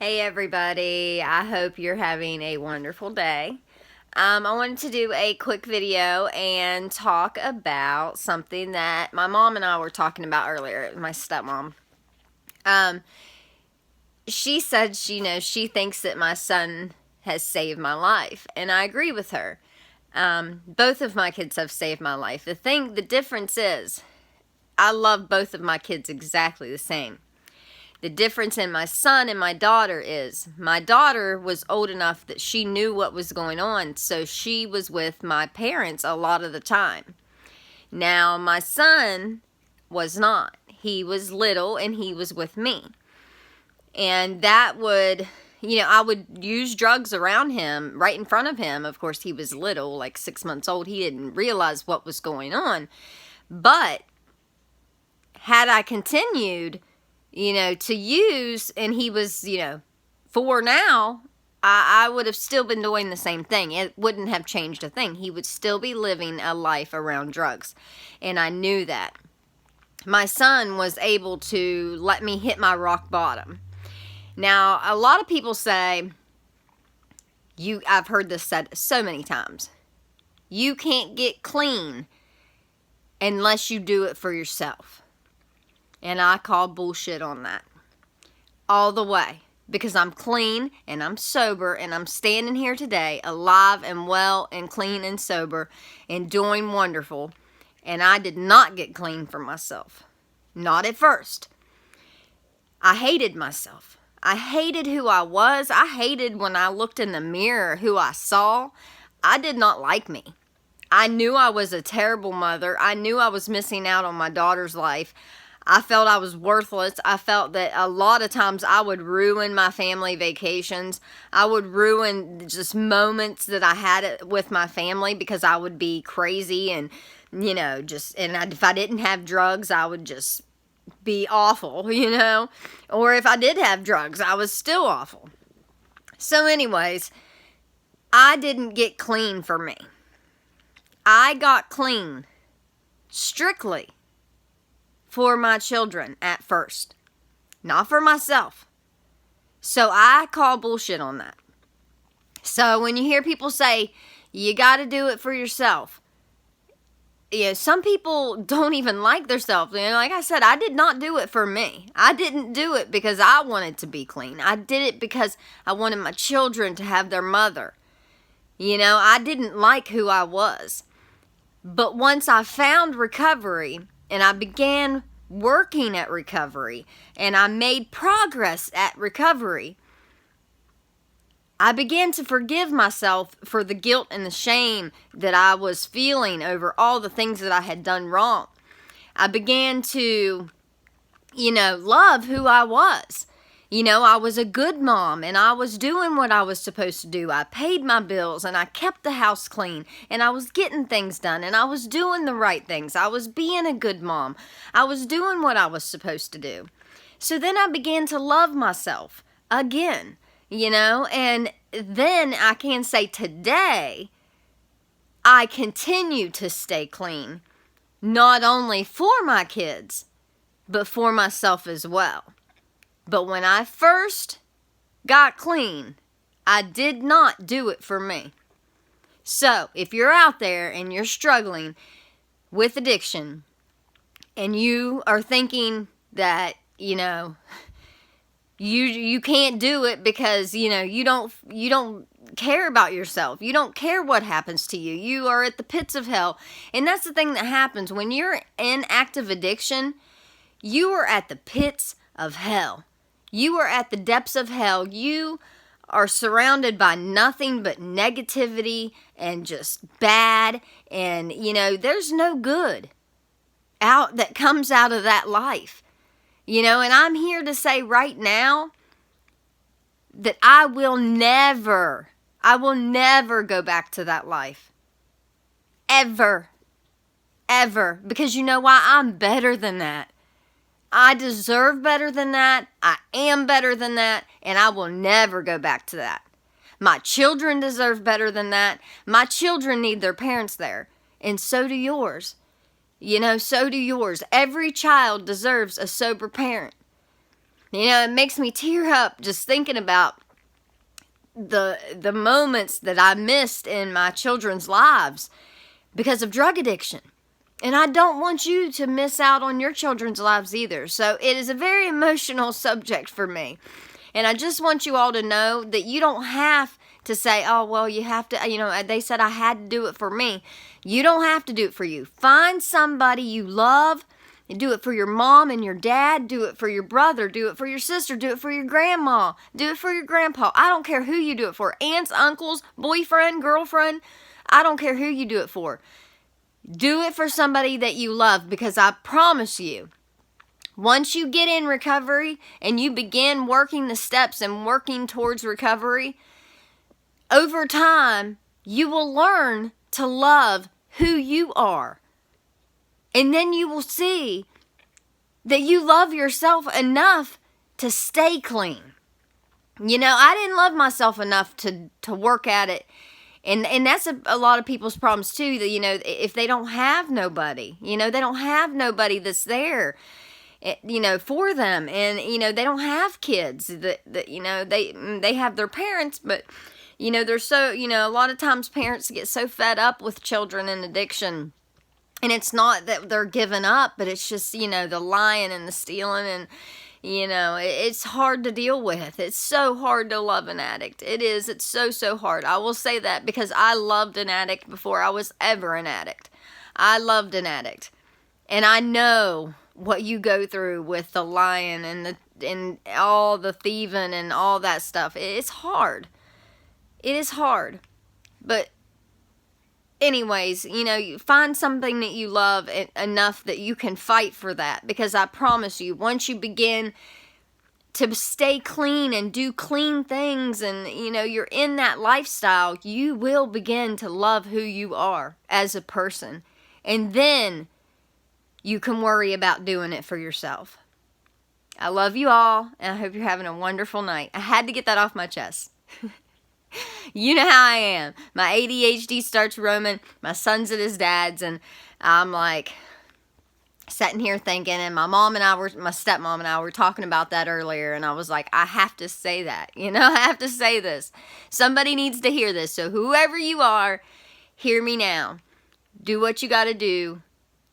Hey everybody, I hope you're having a wonderful day. I wanted to do a quick video and talk about something that my mom and I were talking about earlier, my stepmom. She said she thinks that my son has saved my life, and I agree with her. Both of my kids have saved my life. The difference is, I love both of my kids exactly the same. The difference in my son and my daughter is my daughter was old enough that she knew what was going on, so she was with my parents a lot of the time. Now, my son was not. He was little and he was with me. And that would, I would use drugs around him, right in front of him. Of course, he was little, like 6 months old. He didn't realize what was going on. But had I continued to use, and he was, 4 now, I would have still been doing the same thing. It wouldn't have changed a thing. He would still be living a life around drugs. And I knew that. My son was able to let me hit my rock bottom. Now, a lot of people say, I've heard this said so many times, you can't get clean unless you do it for yourself. And I call bullshit on that. All the way. Because I'm clean and I'm sober and I'm standing here today alive and well and clean and sober and doing wonderful. And I did not get clean for myself. Not at first. I hated myself. I hated who I was. I hated when I looked in the mirror who I saw. I did not like me. I knew I was a terrible mother. I knew I was missing out on my daughter's life. I felt I was worthless. I felt that a lot of times I would ruin my family vacations. I would ruin just moments that I had with my family because I would be crazy and, if I didn't have drugs, I would just be awful, Or if I did have drugs, I was still awful. So anyways, I didn't get clean for me. I got clean strictly for my children at first, not for myself. So I call bullshit on that. So when you hear people say, you got to do it for yourself, some people don't even like themselves. Like I said, I did not do it for me. I didn't do it because I wanted to be clean. I did it because I wanted my children to have their mother. I didn't like who I was. But once I found recovery, and I began working at recovery, and I made progress at recovery, I began to forgive myself for the guilt and the shame that I was feeling over all the things that I had done wrong. I began to, love who I was. I was a good mom and I was doing what I was supposed to do. I paid my bills and I kept the house clean and I was getting things done and I was doing the right things. I was being a good mom. I was doing what I was supposed to do. So then I began to love myself again, and then I can say today I continue to stay clean, not only for my kids, but for myself as well. But when I first got clean, I did not do it for me. So, if you're out there and you're struggling with addiction and you are thinking that, you can't do it because, you don't care about yourself. You don't care what happens to you. You are at the pits of hell. And that's the thing that happens when you're in active addiction. You are at the pits of hell. You are at the depths of hell. You are surrounded by nothing but negativity and just bad. And, there's no good that comes out of that life. And I'm here to say right now that I will never go back to that life. Ever. Ever. Because you know why? I'm better than that. I deserve better than that. I am better than that. And I will never go back to that. My children deserve better than that. My children need their parents there. And so do yours. So do yours. Every child deserves a sober parent. You know, it makes me tear up just thinking about the moments that I missed in my children's lives because of drug addiction. And I don't want you to miss out on your children's lives either. So it is a very emotional subject for me. And I just want you all to know that you don't have to say, oh, well, you have to, you know, they said I had to do it for me. You don't have to do it for you. Find somebody you love. Do it for your mom and your dad. Do it for your brother. Do it for your sister. Do it for your grandma. Do it for your grandpa. I don't care who you do it for. Aunts, uncles, boyfriend, girlfriend. I don't care who you do it for. Do it for somebody that you love, because I promise you, once you get in recovery and you begin working the steps and working towards recovery, over time, you will learn to love who you are. And then you will see that you love yourself enough to stay clean. You know, I didn't love myself enough to work at it. And that's a lot of people's problems too, that, you know, if they don't have nobody, you know, they don't have nobody that's there, you know, for them. And, you know, they don't have kids that you know, they have their parents, but, you know, they're so, you know, a lot of times parents get so fed up with children and addiction. And it's not that they're giving up, but it's just, you know, the lying and the stealing, and, you know, it's hard to deal with. It's so hard to love an addict. It is. It's so, so hard. I will say that because I loved an addict before I was ever an addict. I loved an addict. And I know what you go through with the lying and all the thieving and all that stuff. It's hard. It is hard. But anyways, you know, you find something that you love enough that you can fight for that, because I promise you, once you begin to stay clean and do clean things, and, you know, you're in that lifestyle, you will begin to love who you are as a person. And then you can worry about doing it for yourself. I love you all, and I hope you're having a wonderful night. I had to get that off my chest. You know how I am. My ADHD starts roaming. My son's at his dad's, and I'm like sitting here thinking, and my stepmom and I were talking about that earlier, and I was like, I have to say that. You know, I have to say this. Somebody needs to hear this. So whoever you are, hear me now. Do what you got to do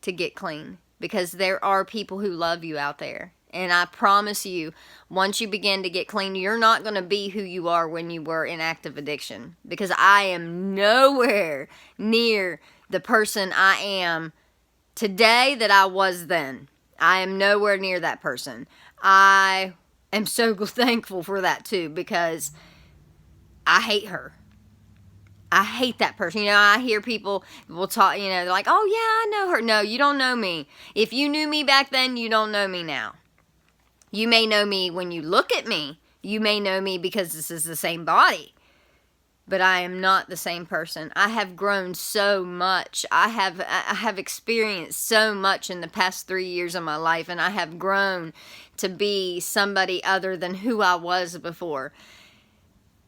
to get clean, because there are people who love you out there. And I promise you, once you begin to get clean, you're not going to be who you are when you were in active addiction. Because I am nowhere near the person I am today that I was then. I am nowhere near that person. I am so thankful for that too, because I hate her. I hate that person. You know, I hear people will talk, you know, they're like, oh yeah, I know her. No, you don't know me. If you knew me back then, you don't know me now. You may know me when you look at me. You may know me because this is the same body. But I am not the same person. I have grown so much. I have experienced so much in the past 3 years of my life. And I have grown to be somebody other than who I was before.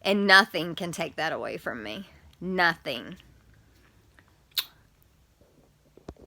And nothing can take that away from me. Nothing.